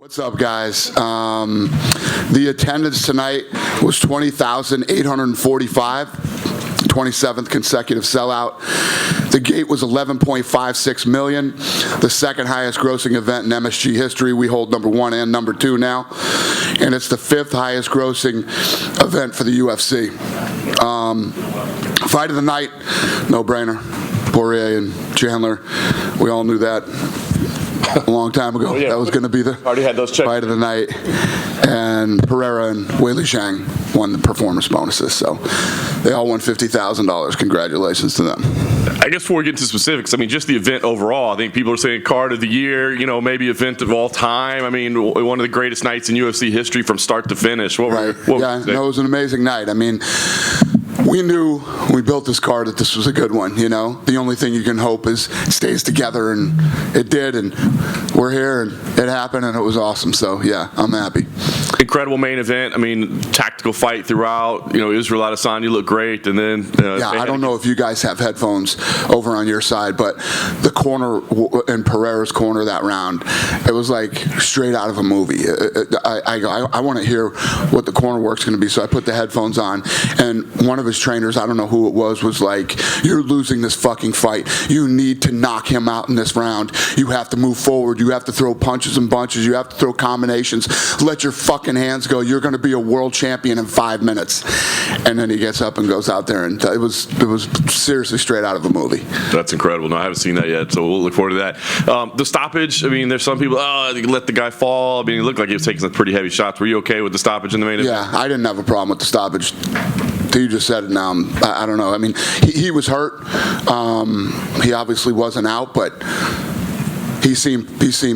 What's up, guys? The attendance tonight was 20,845, 27th consecutive sellout. The gate was 11.56 million, the second highest grossing event in MSG history. We hold number 1 and number 2 now, and it's the 5th highest grossing event for the UFC. Fight of the night, no brainer. Poirier and Chandler, we all knew that a long time ago. Yeah. That was going to be the Already had those checks. fight of the night. And Pereira and Weili Zhang won the performance bonuses, so they all won $50,000. Congratulations to them. I guess before we get into specifics, I mean, just the event overall, I think people are saying card of the year, maybe event of all time. I mean, one of the greatest nights in UFC history from start to finish. What Right. What Yeah, no, it was an amazing night. I mean, we knew when we built this card that this was a good one, The only thing you can hope is it stays together, and it did, and we're here, and it happened, and it was awesome. So, yeah, I'm happy. Incredible main event. I mean, tactical fight throughout. Israel Adesanya looked great, and then I don't know if you guys have headphones over on your side, but the corner in Pereira's corner that round, it was like straight out of a movie. I want to hear what the corner work's going to be, so I put the headphones on, and one of his trainers, I don't know who it was like, "You're losing this fucking fight. You need to knock him out in this round. You have to move forward. You have to throw punches and bunches. You have to throw combinations. Let your fucking hands go. You're going to be a world champion in 5 minutes." And then he gets up and goes out there, and it was seriously straight out of a movie. That's incredible. No, I haven't seen that yet, so we'll look forward to that. The stoppage, I mean, there's some people, let the guy fall. I mean, it looked like he was taking some pretty heavy shots. Were you okay with the stoppage in the main event? Yeah, I didn't have a problem with the stoppage. You just said it now. I don't know. I mean, he was hurt. He obviously wasn't out, but he seemed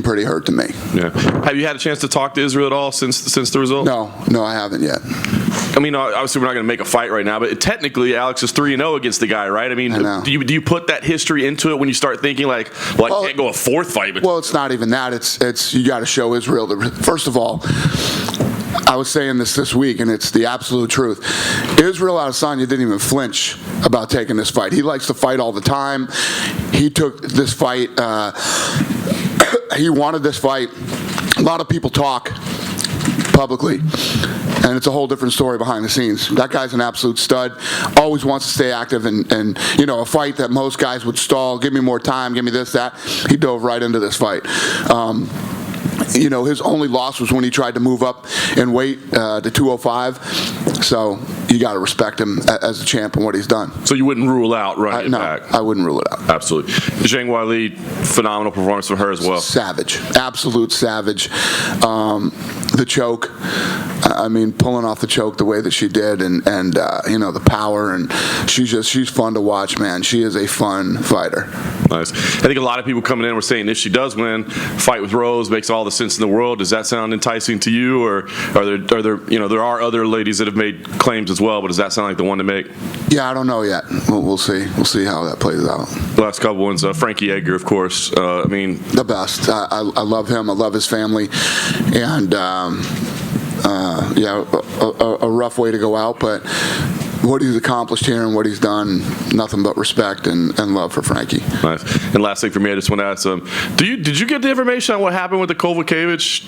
pretty hurt to me. Yeah. Have you had a chance to talk to Israel at all since the result? No, I haven't yet. I mean, obviously we're not going to make a fight right now, but technically Alex is 3-0 against the guy, right? I mean, do you put that history into it when you start thinking I can't go a fourth fight? Well, it's not even that. It's you got to show Israel. First of all, I was saying this week, and it's the absolute truth. Israel Adesanya didn't even flinch about taking this fight. He likes to fight all the time. He took this fight. He wanted this fight. A lot of people talk publicly, and it's a whole different story behind the scenes. That guy's an absolute stud. Always wants to stay active, and a fight that most guys would stall. Give me more time. Give me this, that. He dove right into this fight. His only loss was when he tried to move up in weight to 205. So you got to respect him as a champ and what he's done. So you wouldn't rule out running it back? I wouldn't rule it out. Absolutely. Zhang Weili, phenomenal performance from her as well. Savage. Absolute savage. The choke. I mean, pulling off the choke the way that she did, and the power, and she's fun to watch, man. She is a fun fighter. Nice. I think a lot of people coming in were saying if she does win, fight with Rose makes all the sense in the world. Does that sound enticing to you, or are there are other ladies that have made claims as well, but does that sound like the one to make? Yeah, I don't know yet. We'll see. We'll see how that plays out. The last couple ones, Frankie Edgar, of course. The best. I love him. I love his family, and a rough way to go out, but what he's accomplished here and what he's done, nothing but respect and love for Frankie. Nice. And last thing for me, I just want to ask did you get the information on what happened with the Kovacevic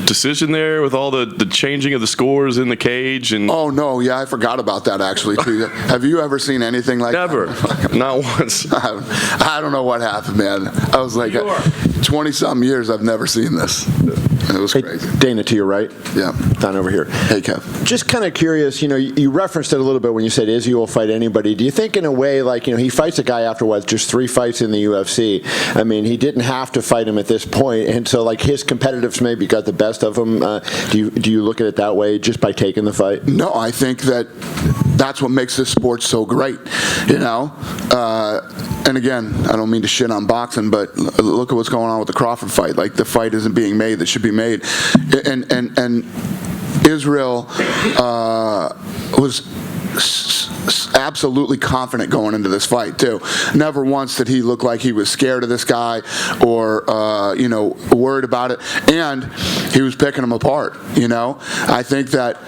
decision there, with all the changing of the scores in the cage? And oh no, yeah, I forgot about that actually too. Have you ever seen anything like Never. that? Not once. I don't know what happened, man. I was like 20-something years I've never seen this. It was crazy. Dana, to your right. Yeah. Don over here. Hey, Kev. Just kind of curious, you referenced it a little bit when you said Izzy will fight anybody. Do you think in a way, he fights a guy after just 3 fights in the UFC? I mean, he didn't have to fight him at this point, and so his competitiveness maybe got the best of him. Do you look at it that way just by taking the fight? No, I think that's what makes this sport so great, and again, I don't mean to shit on boxing, but look at what's going on with the Crawford fight. The fight isn't being made that should be made, and Israel was absolutely confident going into this fight too. Never once did he look like he was scared of this guy or worried about it, and he was picking him apart. I think that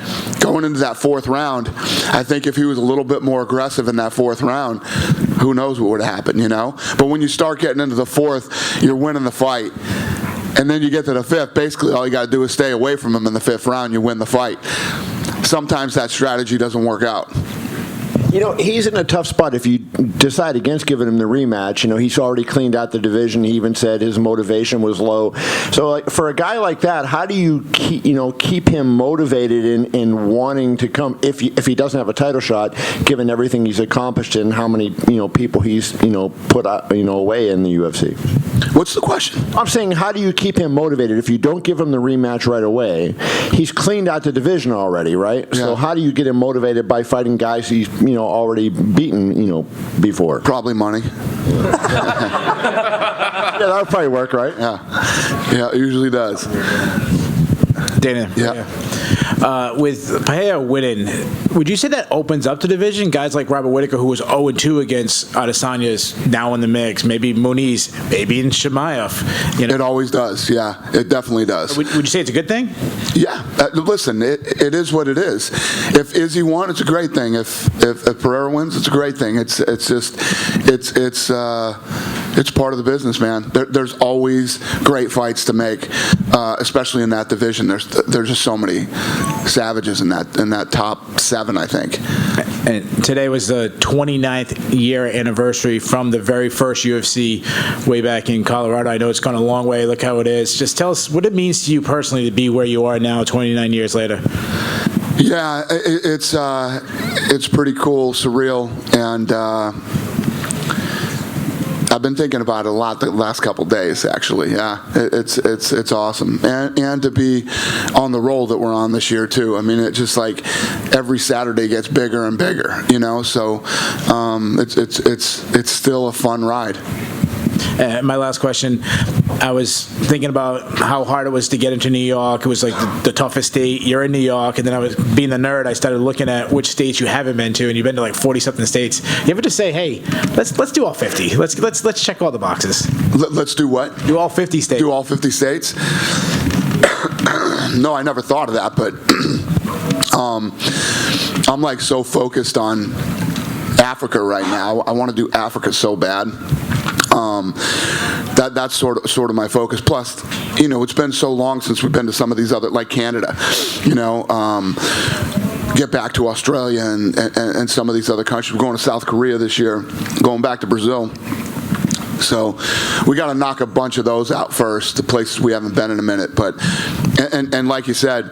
going into that 4th round, I think if he was a little bit more aggressive in that 4th round, who knows what would have happened. But when you start getting into the 4th, you're winning the fight. and then you get to the 5th, basically all you got to do is stay away from him in the 5th round, you win the fight. Sometimes that strategy doesn't work out. You know, he's in a tough spot if you decide against giving him the rematch. You know, he's already cleaned out the division. He even said his motivation was low. So, like, for a guy like that, how do you keep him motivated in wanting to come if he doesn't have a title shot, given everything he's accomplished and how many people he's put away in the UFC? What's the question? I'm saying, how do you keep him motivated if you don't give him the rematch right away? He's cleaned out the division already, right? Yeah. So how do you get him motivated by fighting guys he's already beaten before? Probably money. Yeah, that would probably work, right? Yeah, it usually does. Dana. Yeah. With Pereira winning, would you say that opens up the division? Guys like Robert Whittaker, who was 0-2 against Adesanya, is now in the mix. Maybe Muniz, maybe in Chimaev. It always does. Yeah, it definitely does. Would you say it's a good thing? Yeah. Listen, it is what it is. If Izzy won, it's a great thing. If Pereira wins, it's a great thing. It's part of the business, man. There's always great fights to make, especially in that division. There's just so many savages in that top 7, I think. And today was the 29th year anniversary from the very first UFC way back in Colorado. I know it's gone a long way. Look how it is. Just tell us what it means to you personally to be where you are now 29 years later. Yeah, it's pretty cool, surreal, and I've been thinking about it a lot the last couple days, actually. Yeah, it's awesome, and to be on the roll that we're on this year too. I mean, it just like every Saturday gets bigger and bigger, So it's still a fun ride. My last question, I was thinking about how hard it was to get into New York. It was like the toughest state. You're in New York, and then I was being the nerd. I started looking at which states you haven't been to, and you've been to like 40-something states. You ever just say, "Hey, let's do all 50. Let's check all the boxes." Let's do what? Do all 50 states. Do all 50 states? No, I never thought of that, but I'm like so focused on Africa right now. I want to do Africa so bad. That's sort of my focus. Plus, it's been so long since we've been to some of these other, like Canada, get back to Australia and some of these other countries. We're going to South Korea this year, going back to Brazil. So we got to knock a bunch of those out first, the places we haven't been in a minute. But and like you said,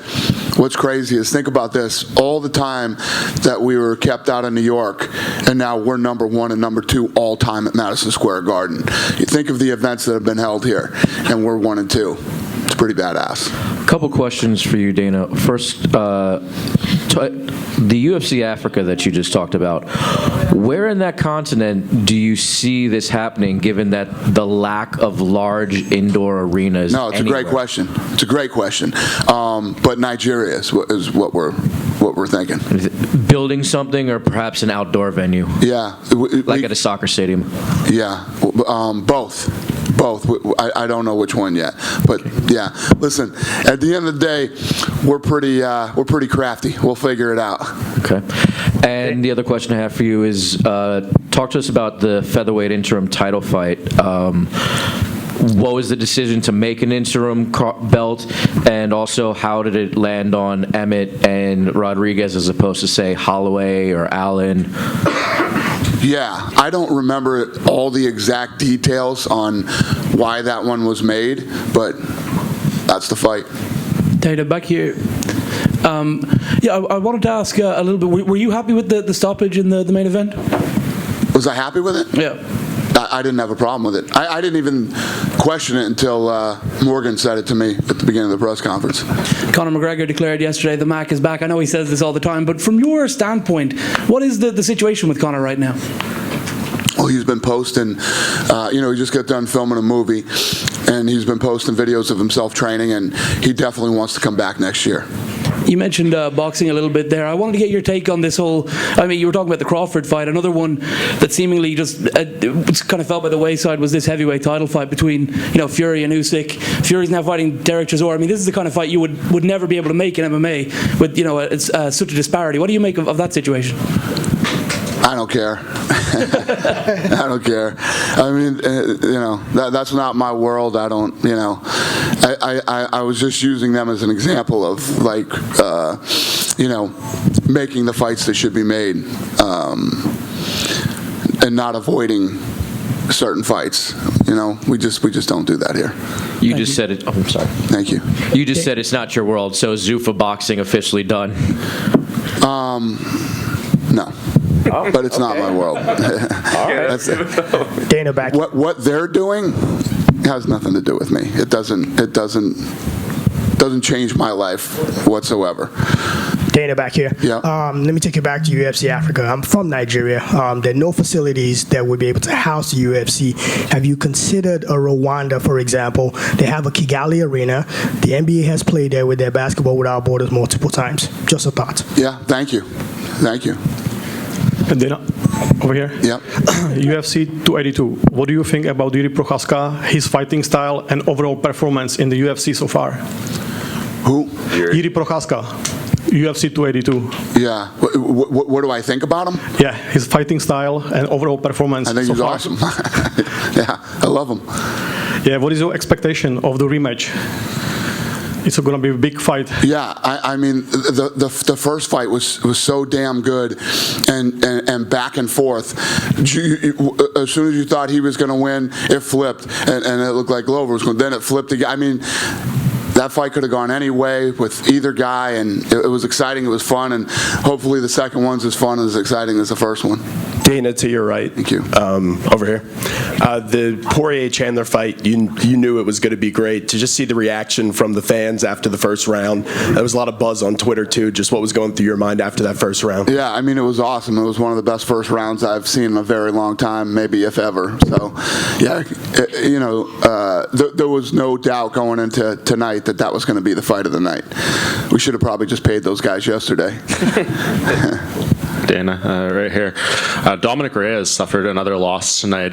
what's crazy is, think about this, all the time that we were kept out of New York, and now we're number 1 and number 2 all time at Madison Square Garden. You think of the events that have been held here, and we're 1 and 2. It's pretty badass. A couple questions for you, Dana. First, the UFC Africa that you just talked about, where in that continent do you see this happening, given that the lack of large indoor arenas? No, it's anywhere? a great question. It's a great question. But Nigeria is what we're thinking. Building something, or perhaps an outdoor venue? Yeah, like at a soccer stadium? Yeah, both. I don't know which one yet, but yeah. Listen, at the end of the day, we're pretty crafty. We'll figure it out. Okay. And the other question I have for you is, talk to us about the featherweight interim title fight. What was the decision to make an interim belt, and also how did it land on Emmett and Rodriguez as opposed to, say, Holloway or Allen? Yeah, I don't remember all the exact details on why that one was made, but that's the fight. Dana, back here. I wanted to ask a little bit, were you happy with the stoppage in the main event? Was I happy with it? Yeah. I didn't have a problem with it. I didn't even question it until Morgan said it to me at the beginning of the press conference. Conor McGregor declared yesterday the Mac is back. I know he says this all the time, but from your standpoint, what is the situation with Conor right now? Well, he's been posting, he just got done filming a movie, and he's been posting videos of himself training, and he definitely wants to come back next year. You mentioned boxing a little bit there. I wanted to get your take on this whole, you were talking about the Crawford fight. Another one that seemingly just kind of fell by the wayside was this heavyweight title fight between, Fury and Usyk. Fury's now fighting Derek Chisora. This is the kind of fight you would never be able to make in MMA with, such a disparity. What do you make of that situation? I don't care. I don't care. I mean, that's not my world. I don't, I was just using them as an example of making the fights that should be made, and not avoiding certain fights. We just don't do that here. You just said it. Oh, I'm sorry. Thank you. You just said it's not your world. So is Zuffa boxing officially done? No. But it's not my world. That's it. Dana, back. What they're doing has nothing to do with me. It doesn't change my life whatsoever. Dana, back here. Yeah. Let me take you back to UFC Africa. I'm from Nigeria. There are no facilities that would be able to house the UFC. Have you considered a Rwanda, for example? They have a Kigali arena. The NBA has played there with their Basketball Without Borders multiple times. Just a thought. Yeah, thank you. And then over here. Yep. UFC 282. What do you think about Jiří Procházka, his fighting style, and overall performance in the UFC so far? Who? Jiří Procházka, UFC 282. Yeah. What do I think about him? Yeah, his fighting style and overall performance. I think so he's far. awesome. Yeah, I love him. Yeah, what is your expectation of the rematch? It's going to be a big fight. Yeah, I mean, the first fight was so damn good, and back and forth. As soon as you thought he was going to win, it flipped, and it looked like Glover was going. Then it flipped again. I mean, that fight could have gone any way with either guy, and it was exciting. It was fun, and hopefully the second one's as fun and as exciting as the first one. Dana, to your right. Thank you. Over here. The Poirier-Chandler fight, you knew it was going to be great. To just see the reaction from the fans after the first round, there was a lot of buzz on Twitter, too. Just what was going through your mind after that first round? Yeah, I mean, it was awesome. It was one of the best first rounds I've seen in a very long time, maybe if ever. So, yeah, there was no doubt going into tonight that was going to be the fight of the night. We should have probably just paid those guys yesterday. Dana, right here. Dominic Reyes suffered another loss tonight.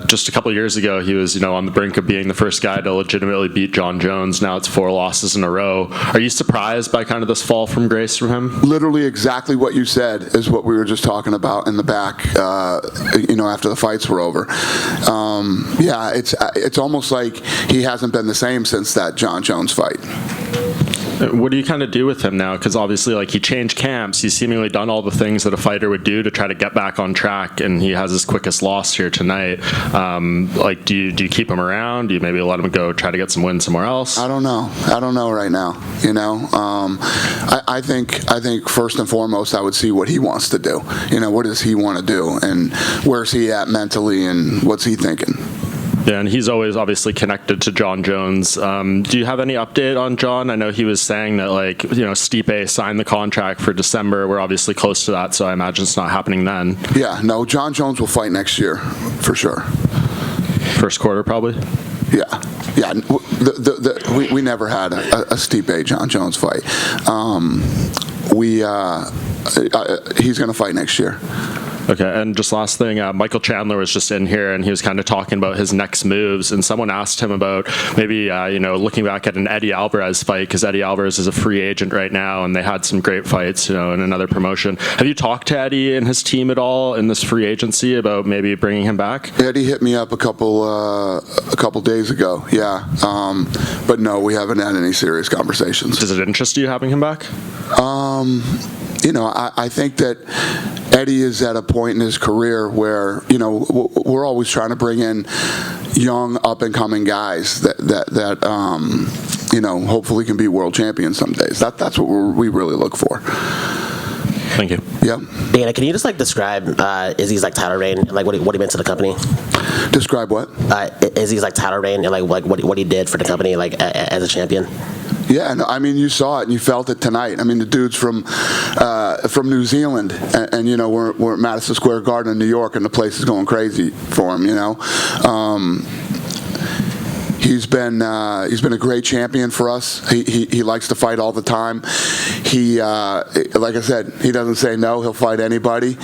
Just a couple years ago, he was, on the brink of being the first guy to legitimately beat Jon Jones. Now it's 4 losses in a row. Are you surprised by kind of this fall from grace from him? Literally exactly what you said is what we were just talking about in the back, after the fights were over. Yeah, it's almost like he hasn't been the same since that Jon Jones fight. What do you kind of do with him now? Because obviously, he changed camps. He's seemingly done all the things that a fighter would do to try to get back on track, and he has his quickest loss here tonight. Do you keep him around? Do you maybe let him go try to get some wins somewhere else? I don't know right now. I think first and foremost, I would see what he wants to do. What does he want to do, and where's he at mentally, and what's he thinking? Yeah, and he's always obviously connected to Jon Jones. Do you have any update on Jon? I know he was saying that, Stipe signed the contract for December. We're obviously close to that, so I imagine it's not happening then. Yeah, no, Jon Jones will fight next year, for sure. First quarter, probably? Yeah. We never had a Stipe Jon Jones fight. He's going to fight next year. Okay, and just last thing, Michael Chandler was just in here, and he was kind of talking about his next moves, and someone asked him about maybe, looking back at an Eddie Alvarez fight, because Eddie Alvarez is a free agent right now, and they had some great fights, in another promotion. Have you talked to Eddie and his team at all in this free agency about maybe bringing him back? Eddie hit me up a couple days ago, yeah. But no, we haven't had any serious conversations. Does it interest you having him back? I think that Eddie is at a point in his career where, we're always trying to bring in young, up-and-coming guys that hopefully can be world champions some days. That's what we really look for. Thank you. Yep. Dana, can you just describe Izzy's title reign, what he meant to the company? Describe what? Izzy's title reign and what he did for the company as a champion. Yeah, no, I mean, you saw it and you felt it tonight. I mean, the dude's from New Zealand, and we're at Madison Square Garden in New York, and the place is going crazy for him. He's been a great champion for us. He likes to fight all the time. He like I said, he doesn't say no. He'll fight anybody,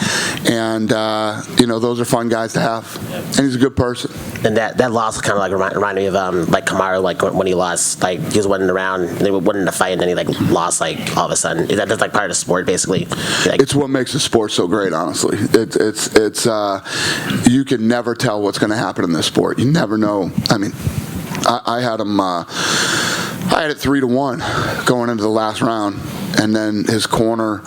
and those are fun guys to have. And he's a good person. And that loss kind of like reminded me of like Kamaru, like when he lost, like he was winning the round, they were winning the fight, and then he like lost like all of a sudden. Is that just like part of the sport basically? Like, it's what makes the sport so great, honestly. It's you can never tell what's going to happen in this sport. You never know. I mean, I had him. I had it 3-1 going into the last round, and then his corner.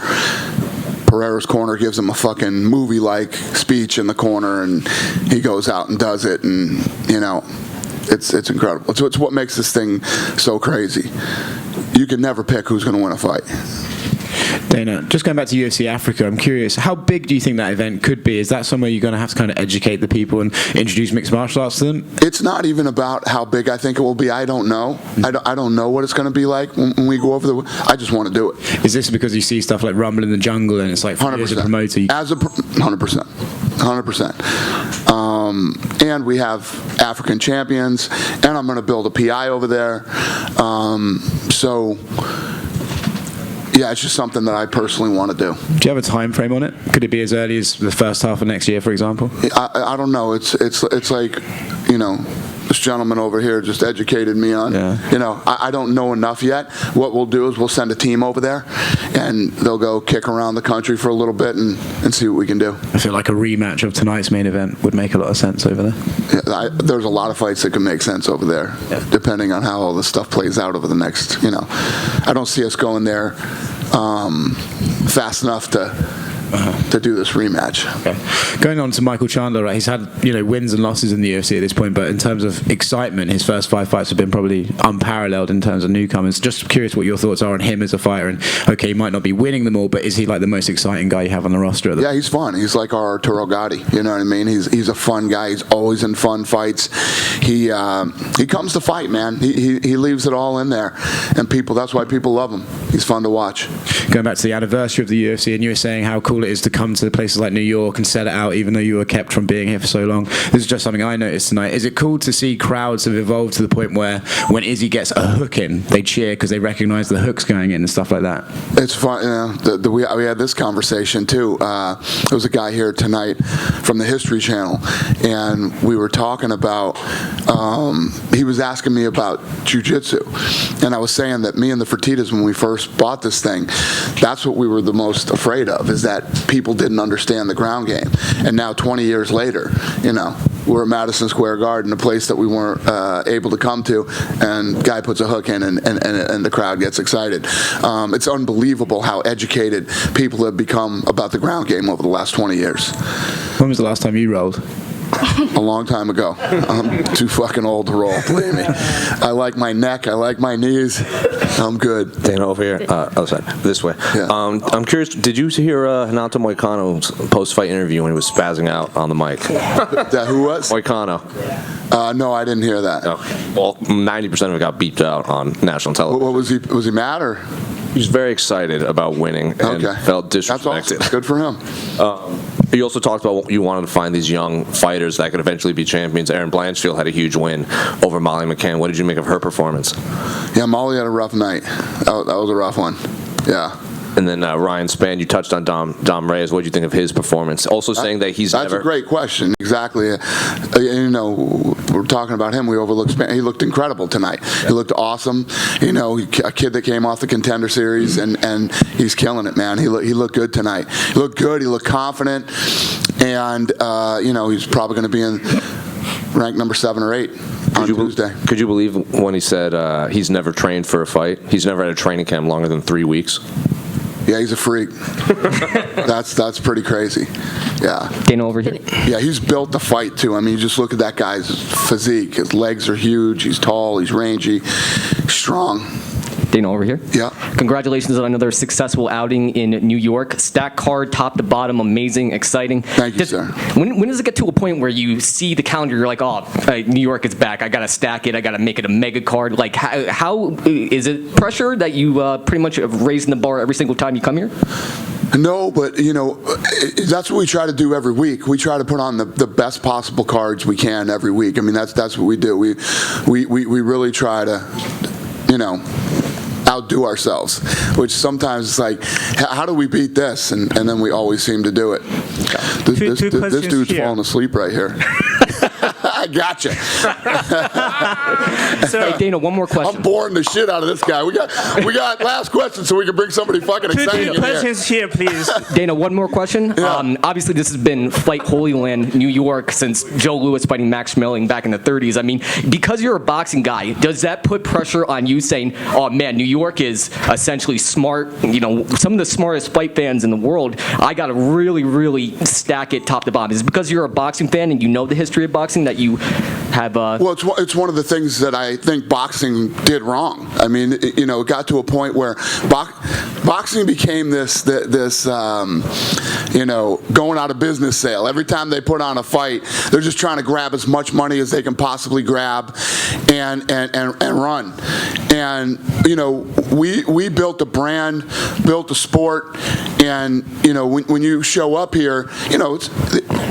Pereira's corner gives him a fucking movie-like speech in the corner, and he goes out and does it, and it's incredible. It's what makes this thing so crazy. You can never pick who's going to win a fight. Dana, just going back to UFC Africa, I'm curious, how big do you think that event could be? Is that somewhere you're going to have to kind of educate the people and introduce mixed martial arts to them? It's not even about how big I think it will be. I don't know. I don't know what it's going to be like when we go over the. I just want to do it. Is this because you see stuff like Rumble in the Jungle and it's like 100%. As a promoter? 100%. And we have African champions, and I'm going to build a PI over there. Yeah, it's just something that I personally want to do. Do you have a time frame on it? Could it be as early as the first half of next year, for example? I don't know. It's like, this gentleman over here just educated me on. Yeah. I don't know enough yet. What we'll do is we'll send a team over there, and they'll go kick around the country for a little bit and see what we can do. I feel like a rematch of tonight's main event would make a lot of sense over there. Yeah, there's a lot of fights that can make sense over there, depending on how all this stuff plays out over the next, I don't see us going there fast enough to do this rematch. Okay. Going on to Michael Chandler, right? He's had wins and losses in the UFC at this point, but in terms of excitement, his first 5 fights have been probably unparalleled in terms of newcomers. Just curious what your thoughts are on him as a fighter. And okay, he might not be winning them all, but is he like the most exciting guy you have on the roster? Yeah, he's fun. He's like our Arturo Gatti. You know what I mean? He's a fun guy. He's always in fun fights. He comes to fight, man. He leaves it all in there, and that's why people love him. He's fun to watch. Going back to the anniversary of the UFC, and you were saying how cool it is to come to places like New York and sell it out, even though you were kept from being here for so long. This is just something I noticed tonight. Is it cool to see crowds have evolved to the point where when Izzy gets a hook in, they cheer because they recognize the hook's going in and stuff like that? It's fun. We had this conversation too. There was a guy here tonight from the History Channel, and we were talking about. He was asking me about jiu-jitsu, and I was saying that me and the Fertitas, when we first bought this thing, that's what we were the most afraid of, is that people didn't understand the ground game. And now 20 years later, we're at Madison Square Garden, a place that we weren't able to come to, and guy puts a hook in and the crowd gets excited. It's unbelievable how educated people have become about the ground game over the last 20 years. When was the last time you rolled? A long time ago. I'm too fucking old to roll, believe me. I like my neck, I like my knees. I'm good. Dana, over here. Sorry, this way. Yeah. I'm curious, did you hear Renato Moicano's post-fight interview when he was spazzing out on the mic? Who was? Moicano. No, I didn't hear that. Oh, well, 90% of it got beeped out on national television. What was he? Was he mad or? He was very excited about winning and felt disrespected. That's awesome. Good for him. You also talked about you wanted to find these young fighters that could eventually be champions. Erin Blanchfield had a huge win over Molly McCann. What did you make of her performance? Yeah, Molly had a rough night. That was a rough one. Yeah. And then Ryan Spann, you touched on Dom Reyes. What did you think of his performance? Also saying that he's That's a great question. Exactly. We're talking about him. We overlooked Spann. He looked incredible tonight. He looked awesome. A kid that came off the Contender Series, and he's killing it, man. He looked good tonight. He looked good. He looked confident. And, he's probably going to be in ranked number 7 or 8 on Tuesday. Could you believe when he said he's never trained for a fight? He's never had a training camp longer than 3 weeks. Yeah, he's a freak. That's pretty crazy. Yeah. Dana over here. Yeah, he's built to fight too. I mean, you just look at that guy's physique. His legs are huge. He's tall. He's rangy. Strong. Dana, over here. Yeah. Congratulations on another successful outing in New York. Stack card, top to bottom, amazing, exciting. Thank you, sir. When does it get to a point where you see the calendar, you're like, oh, New York is back. I got to stack it. I got to make it a mega card. Like, how is it pressure that you pretty much have raising the bar every single time you come here? No, but that's what we try to do every week. We try to put on the best possible cards we can every week. I mean, that's what we do. We really try to, outdo ourselves, which sometimes it's like, how do we beat this? And then we always seem to do it. This dude's falling asleep right here. I gotcha. Hey, Dana, one more question. I'm boring the shit out of this guy. We got last question so we can bring somebody fucking exciting Two questions here, please. Dana, one more question. Yeah. Obviously, this has been Fight Holy Land, New York, since Joe Louis fighting Max Schmeling back in the 30s. I mean, because you're a boxing guy, does that put pressure on you saying, oh man, New York is essentially smart, some of the smartest fight fans in the world, I got to really, really stack it top to bottom? Is it because you're a boxing fan and you know the history of boxing that you have... Well, it's one of the things that I think boxing did wrong. I mean, it got to a point where boxing became this going out of business sale. Every time they put on a fight, they're just trying to grab as much money as they can possibly grab and run. And, we built a brand, built a sport, and, when you show up here,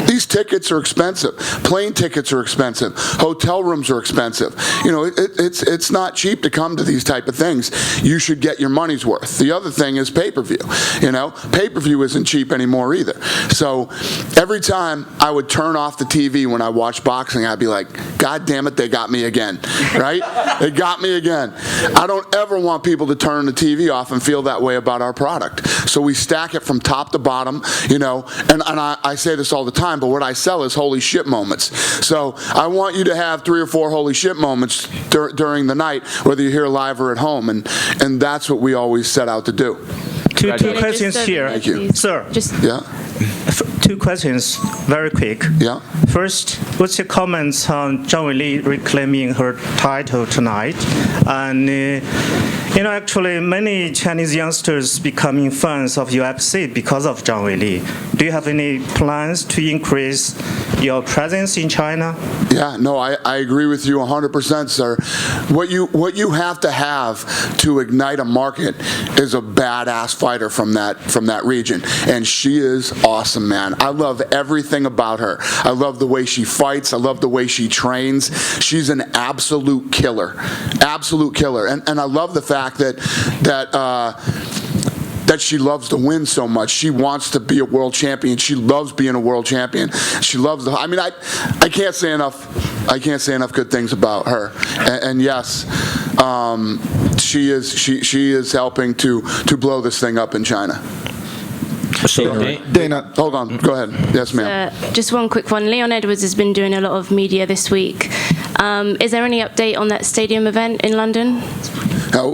these tickets are expensive. Plane tickets are expensive. Hotel rooms are expensive. It's not cheap to come to these type of things. You should get your money's worth. The other thing is pay-per-view. Pay-per-view isn't cheap anymore either. So every time I would turn off the TV when I watched boxing, I'd be like, God damn it, they got me again, right? They got me again. I don't ever want people to turn the TV off and feel that way about our product. So we stack it from top to bottom, and I say this all the time, but what I sell is holy shit moments. So I want you to have 3 or 4 holy shit moments during the night, whether you're here live or at home, and that's what we always set out to do. Two questions here. Thank you. Sir. Yeah. 2 questions, very quick. Yeah. First, what's your comments on Zhang Weili reclaiming her title tonight? And, actually, many Chinese youngsters becoming fans of UFC because of Zhang Weili. Do you have any plans to increase your presence in China? Yeah, no, I agree with you 100%, sir. What you have to have to ignite a market is a badass fighter from that region, and she is awesome, man. I love everything about her. I love the way she fights. I love the way she trains. She's an absolute killer, and I love the fact that she loves to win so much. She wants to be a world champion. She loves being a world champion. She loves I can't say enough. I can't say enough good things about her. And yes, she is helping to blow this thing up in China. Dana, hold on. Go ahead. Yes, ma'am. Just one quick one. Leon Edwards has been doing a lot of media this week. Is there any update on that stadium event in London?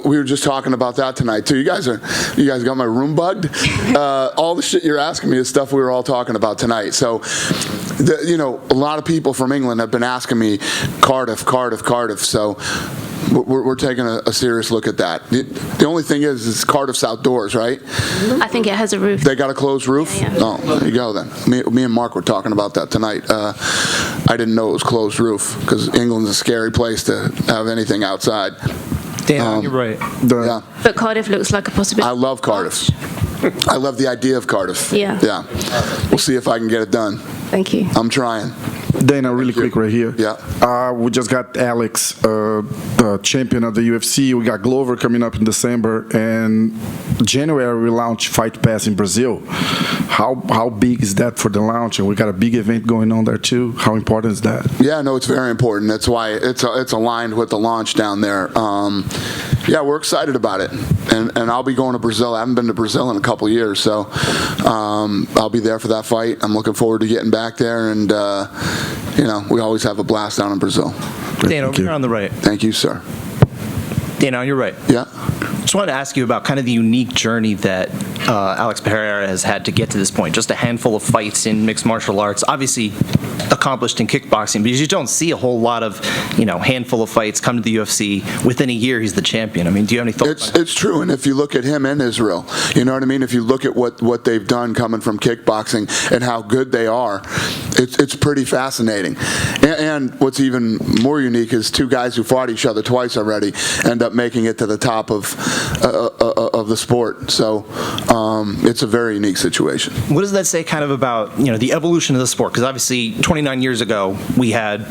We were just talking about that tonight too. You guys got my room bugged. All the shit you're asking me is stuff we were all talking about tonight. So, a lot of people from England have been asking me Cardiff. So. We're taking a serious look at that. The only thing is Cardiff's outdoors, right? I think it has a roof. They got a closed roof? Yeah. Oh, there you go then. Me and Mark were talking about that tonight. I didn't know it was closed roof because England's a scary place to have anything outside. Damn, you're right. Yeah. But Cardiff looks like a possibility. I love Cardiff. I love the idea of Cardiff. Yeah. Yeah. We'll see if I can get it done. Thank you. I'm trying. Dana, really quick right here. Yeah. We just got Alex, champion of the UFC. We got Glover coming up in December, and January we launch Fight Pass in Brazil. How big is that for the launch? And we got a big event going on there too. How important is that? Yeah, no, it's very important. That's why it's aligned with the launch down there. Yeah, we're excited about it, and I'll be going to Brazil. I haven't been to Brazil in a couple of years, so I'll be there for that fight. I'm looking forward to getting back there, and we always have a blast down in Brazil. Dana, over here on the right. Thank you, sir. Dana, on your right. Yeah. Just wanted to ask you about kind of the unique journey that Alex Pereira has had to get to this point. Just a handful of fights in mixed martial arts, obviously accomplished in kickboxing, but you just don't see a whole lot of, handful of fights come to the UFC. Within a year, he's the champion. I mean, do you have any thoughts? It's true, and if you look at him in Israel, you know what I mean? If you look at what they've done coming from kickboxing and how good they are, it's pretty fascinating. And what's even more unique is two guys who fought each other twice already end up making it to the top of the sport. So it's a very unique situation. What does that say kind of about, the evolution of the sport? Because obviously 29 years ago, we had,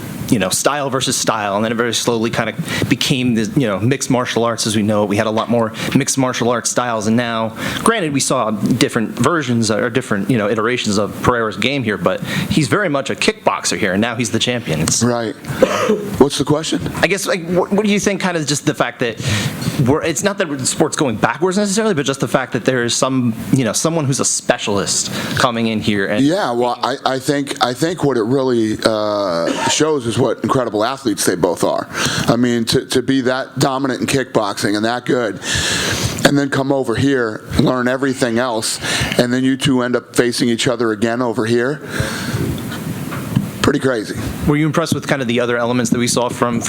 style versus style, and then it very slowly kind of became the, mixed martial arts as we know it. We had a lot more mixed martial arts styles, and now, granted, we saw different versions or different, iterations of Pereira's game here, but he's very much a kickboxer here, and now he's the champion. Right. What's the question? I guess, what do you think, kind of just the fact that it's not that the sport's going backwards necessarily, but just the fact that there is someone who's a specialist coming in here. And yeah, well, I think what it really shows is what incredible athletes they both are. I mean, to be that dominant in kickboxing and that good, and then come over here, learn everything else, and then you two end up facing each other again over here. Pretty crazy. Were you impressed with kind of the other elements that we saw from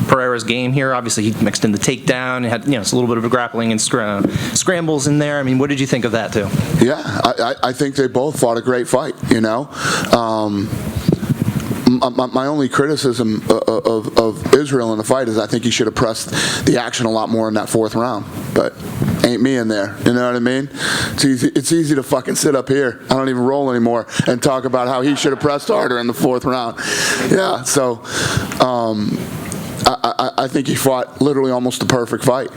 Pereira's game here? Obviously, he mixed in the takedown, had it's a little bit of a grappling and scrambles in there. I mean, what did you think of that too? Yeah, I think they both fought a great fight. My only criticism of Israel in the fight is I think he should have pressed the action a lot more in that fourth round, but ain't me in there. You know what I mean? It's easy to fucking sit up here. I don't even roll anymore and talk about how he should have pressed harder in the fourth round. Yeah, so I think he fought literally almost the perfect fight.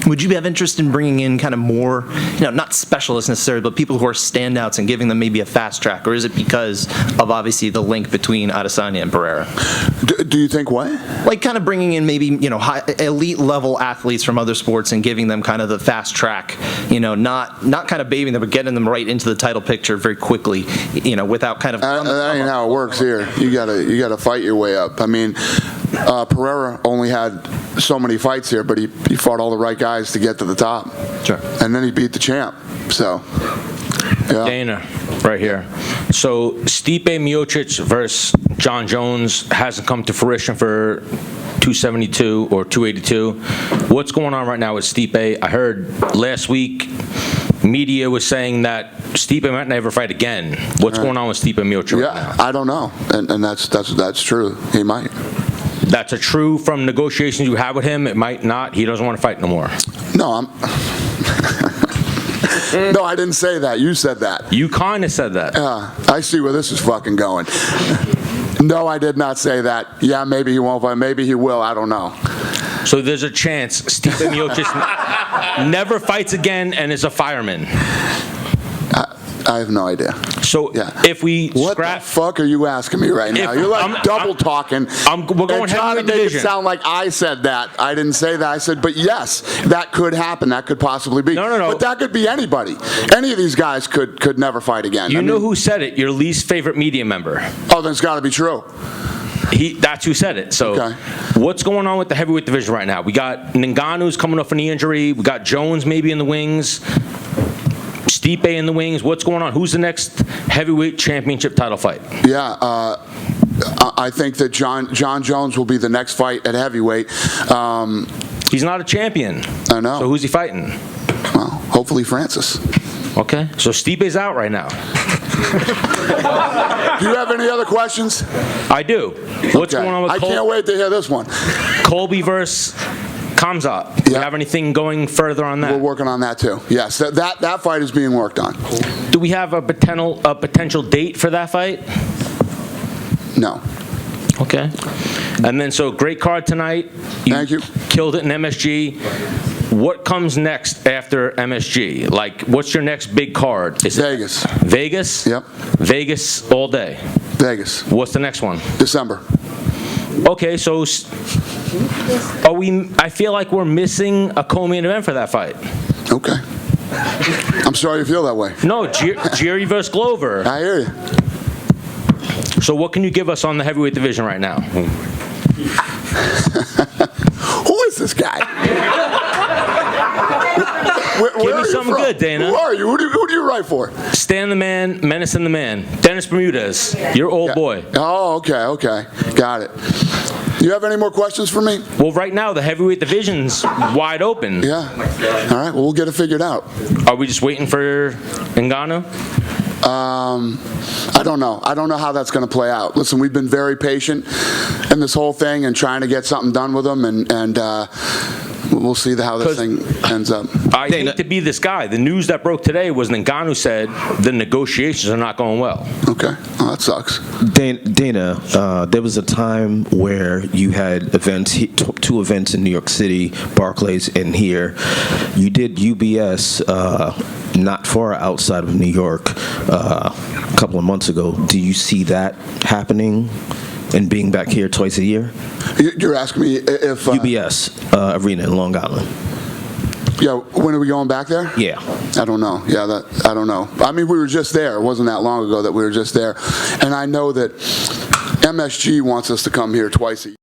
Would you have interest in bringing in kind of more, not specialists necessarily, but people who are standouts and giving them maybe a fast track? Or is it because of obviously the link between Adesanya and Pereira? Do you think what? Like kind of bringing in maybe, high, elite level athletes from other sports and giving them kind of the fast track, not kind of babying them, but getting them right into the title picture very quickly, without kind of. That ain't how it works here. You gotta fight your way up. I mean, Pereira only had so many fights here, but he fought all the right guys to get to the top. Sure. And then he beat the champ. So, yeah. Dana, right here. So Stipe Miocic versus Jon Jones hasn't come to fruition for 272 or 282. What's going on right now with Stipe? I heard last week media was saying that Stipe might never fight again. What's going on with Stipe Miocic right now? I don't know, and that's true. He might. That's a true from negotiations you have with him. It might not. He doesn't want to fight no more. No, no, I didn't say that. You said that. You kind of said that. I see where this is fucking going. No, I did not say that. Yeah, maybe he won't fight. Maybe he will. I don't know. So there's a chance Stipe Miocic never fights again and is a fireman. I have no idea. So if we what the fuck are you asking me right now? You're like double talking. We're going trying to make it sound like I said that. I didn't say that. I said, but yes, that could happen. That could possibly be. No. But that could be anybody. Any of these guys could never fight again. You know who said it? Your least favorite media member. Oh, then it's got to be true. That's who said it. So what's going on with the heavyweight division right now? We got Ngannou's coming off a knee injury. We got Jones maybe in the wings. Stipe in the wings. What's going on? Who's the next heavyweight championship title fight? Yeah, I think that Jon Jones will be the next fight at heavyweight. He's not a champion. I know. So who's he fighting? Well, hopefully Francis. Okay, so Stipe's out right now. Do you have any other questions? I do. What's going on with I can't wait to hear this one. Colby versus Kamzat. Do you have anything going further on that? We're working on that too. Yes, that fight is being worked on. Do we have a potential date for that fight? No. Okay. And then, so great card tonight. Thank you. Killed it in MSG. What comes next after MSG? Like, what's your next big card? Is Vegas. Vegas? Yep. Vegas all day. Vegas. What's the next one? December. Okay, so I feel like we're missing a co-main event for that fight. Okay. I'm sorry you feel that way. No, Jerry versus Glover. I hear you. So what can you give us on the heavyweight division right now? Who is this guy? Give me something good, Dana. Who are you? Who do you write for? Stan the Man, Menace and the Man. Dennis Bermudez, your old boy. Oh, okay. Got it. You have any more questions for me? Well, right now, the heavyweight division's wide open. Yeah. All right, well, we'll get it figured out. Are we just waiting for Ngannou? I don't know. I don't know how that's going to play out. Listen, we've been very patient in this whole thing and trying to get something done with them, and we'll see how this thing ends up. I hate to be this guy. The news that broke today was Ngannou said the negotiations are not going well. Okay. Oh, that sucks. Dana, there was a time where you had events, two events in New York City, Barclays and here. You did UBS not far outside of New York a couple of months ago. Do you see that happening and being back here twice a year? You're asking me if... UBS Arena in Long Island. Yeah, when are we going back there? Yeah. I don't know. Yeah, I don't know. I mean, we were just there. It wasn't that long ago that we were just there. And I know that MSG wants us to come here twice a year.